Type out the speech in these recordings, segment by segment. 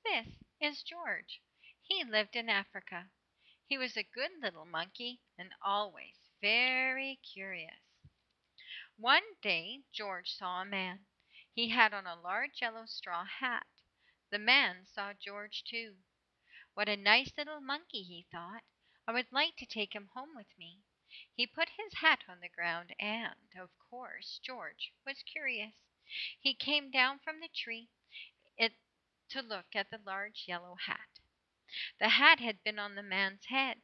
This is George. He lived in Africa. He was a good little monkey and always very curious. One day George saw a man. He had on a large yellow straw hat. The man saw George too. What a nice little monkey, he thought. I would like to take him home with me. He put his hat on the ground, and, of course, George was curious. He came down from the tree it, to look at the large yellow hat. The hat had been on the man's head.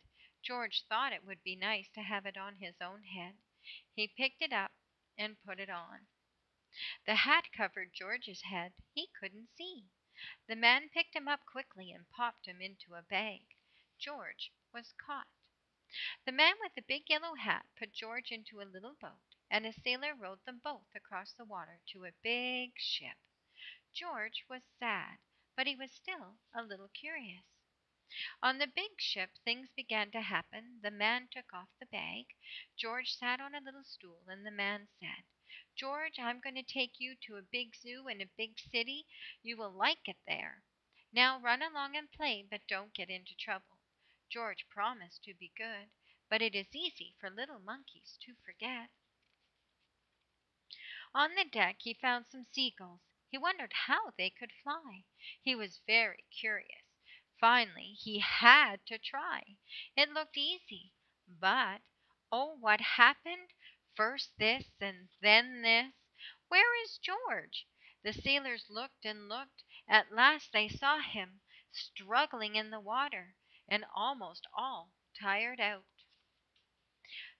George thought it would be nice to have it on his own head. He picked it up and put it on. The hat covered George's head. He couldn't see. The man picked him up quickly and popped him into a bag. George was caught. The man with the big yellow hat put George into a little boat, and a sailor rowed them both across the water to a big ship. George was sad, but he was still a little curious. On the big ship things began to happen. The man took off the bag. George sat on a little stool, and the man said, "George, I'm going to take you to a big zoo in a big city. You will like it there. Now run along and play, but don't get into trouble." George promised to be good, but it is easy for little monkeys to forget. On the deck he found some seagulls. He wondered how they could fly. He was very curious. Finally he had to try. It looked easy, but oh, what happened? First this and then this. Where is George? The sailors looked and looked. At last they saw him, struggling in the water, and almost all tired out.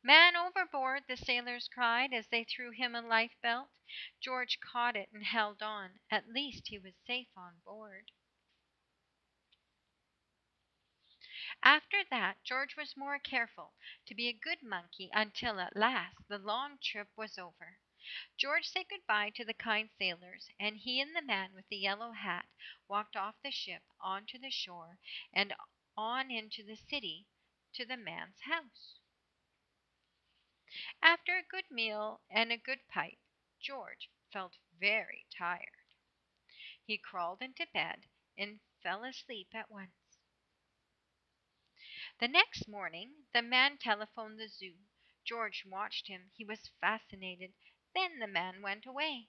"Man overboard!" the sailors cried as they threw him a life belt. George caught it and held on. At least he was safe on board. After that, George was more careful to be a good monkey until at last the long trip was over. George said goodbye to the kind sailors, and he and the man with the yellow hat walked off the ship onto the shore and on into the city to the man's house. After a good meal and a good pipe, George felt very tired. He crawled into bed and fell asleep at once. The next morning the man telephoned the zoo. George watched him. He was fascinated. Then the man went away.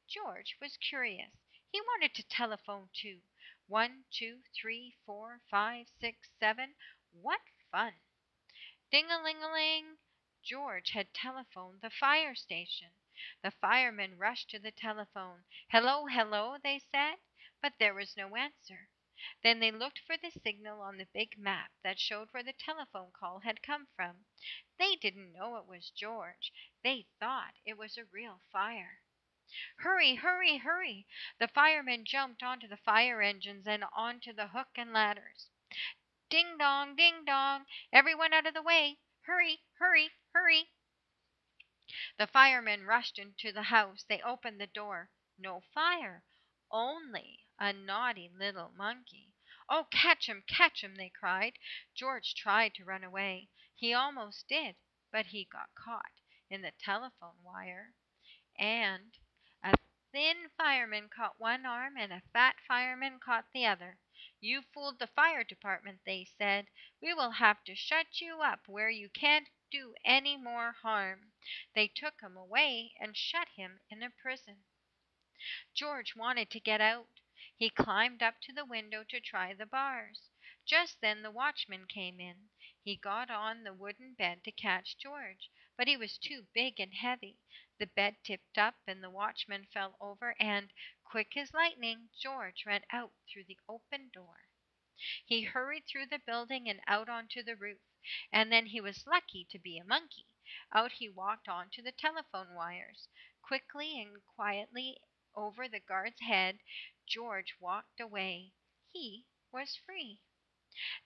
George was curious. He wanted to telephone too. 1, 2, 3, 4, 5, 6, 7. What fun! Ding-a-ling-a-ling! George had telephoned the fire station. The firemen rushed to the telephone. "Hello, hello," they said, but there was no answer. Then they looked for the signal on the big map that showed where the telephone call had come from. They didn't know it was George. They thought it was a real fire. "Hurry, hurry, hurry!" The firemen jumped onto the fire engines and onto the hook and ladders. "Ding dong, ding dong! Everyone out of the way! Hurry, hurry, hurry!" The firemen rushed into the house. They opened the door. No fire, only a naughty little monkey. "Oh, catch him!" they cried. George tried to run away. He almost did, but he got caught in the telephone wire. And a thin fireman caught one arm and a fat fireman caught the other. "You fooled the fire department," they said. "We will have to shut you up where you can't do any more harm." They took him away and shut him in a prison. George wanted to get out. He climbed up to the window to try the bars. Just then the watchman came in. He got on the wooden bed to catch George, but he was too big and heavy. The bed tipped up and the watchman fell over, and, quick as lightning, George ran out through the open door. He hurried through the building and out onto the roof, and then he was lucky to be a monkey. Out he walked onto the telephone wires. Quickly and quietly over the guard's head, George walked away. He was free.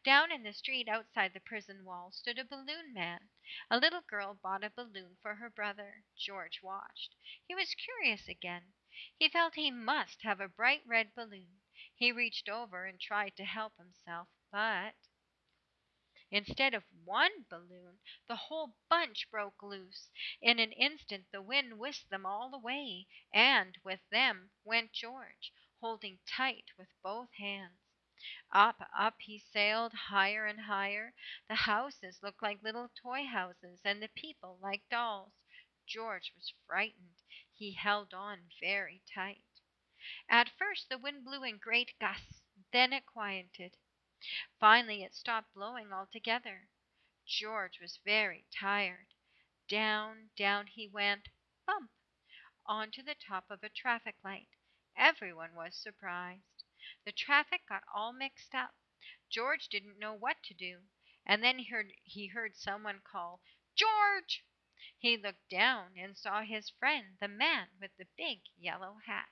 Down in the street outside the prison wall stood a balloon man. A little girl bought a balloon for her brother. George watched. He was curious again. He felt he must have a bright red balloon. He reached over and tried to help himself, but instead of one balloon, the whole bunch broke loose. In an instant the wind whisked them all away, and with them went George, holding tight with both hands. Up, up he sailed, higher and higher. The houses looked like little toy houses, and the people like dolls. George was frightened. He held on very tight. At first the wind blew in great gusts. Then it quieted. Finally it stopped blowing altogether. George was very tired. Down, down he went, bump, onto the top of a traffic light. Everyone was surprised. The traffic got all mixed up. George didn't know what to do. And then he heard someone call, "George!" He looked down and saw his friend, the man with the big yellow hat.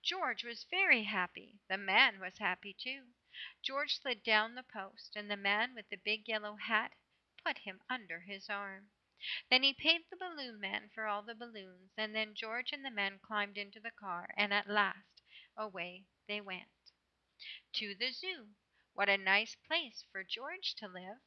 George was very happy. The man was happy too. George slid down the post, and the man with the big yellow hat put him under his arm. Then he paid the balloon man for all the balloons, and then George and the man climbed into the car, and at last away they went. To the zoo. What a nice place for George to live!